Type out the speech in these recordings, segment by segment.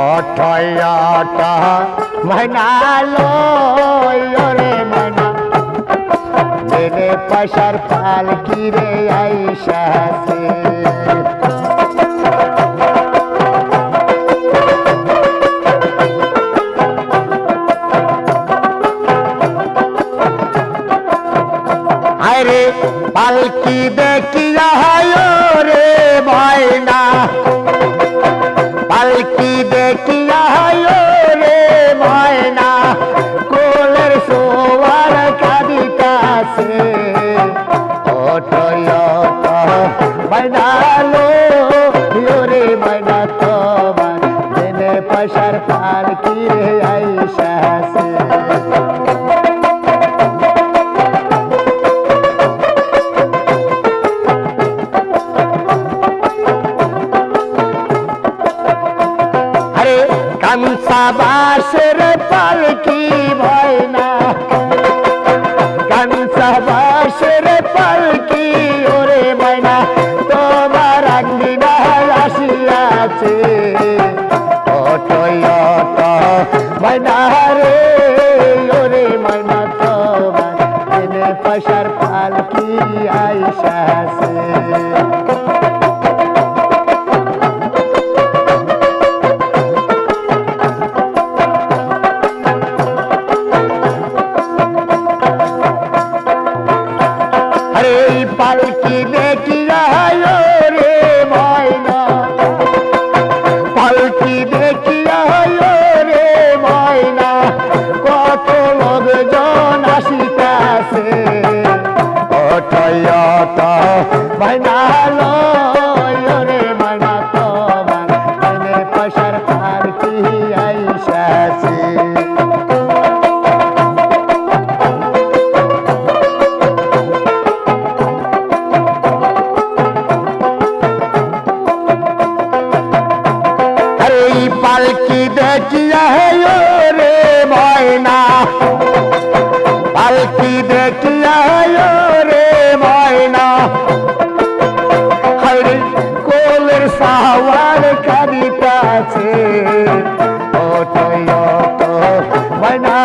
অঠয়টা ময়না রে ময়না মেনে পাশার পালকি রে আইসাছে আরে পালকি দেখিয়া রে ময়না পালকি দেখিয়া রে ময়না কোলের সোয়ার কাঁদিতাছে অটয়টা ময়না রে ময়না তোমার মেনে পাশার পালকি রে আইসাছে কামসা বাসের পালকি ময়না কামসা বাসের পালকি ওরে ময়না তোমার আঙ্গিনায় আসিয়াছে অটয়টা ময়না রে ওরে ময়না তোমার মেনে পাশার পালকি আইসাছে পালকি দেখিয়া রে ময়না পালকি দেখিয়া রে ময়না কত লোকজন আসিতাছে অটয়টা ময়না রে ময়না তোমার মেনে পাশার পালকি আইসাছে পালকি দেখিয়া রে ময়না পালকি দেখিয়া রে ময়না হরে কোলের সাওয়ার কাঁদিতাছে অটয়টা ময়না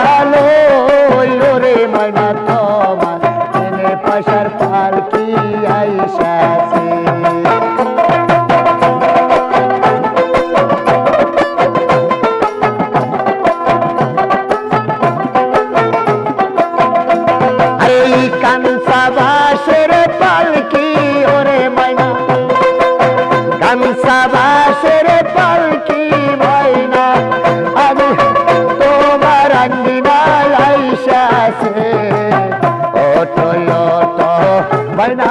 রে ময়না তোমার মেনে পাশার পালকি আইসাছে কামসা বাসের পালকি ওরে ময়না কামসা বাসের পালকি ময়না আমি তোমার আঙ্গিনায় আইসাছে অটয়টা ময়না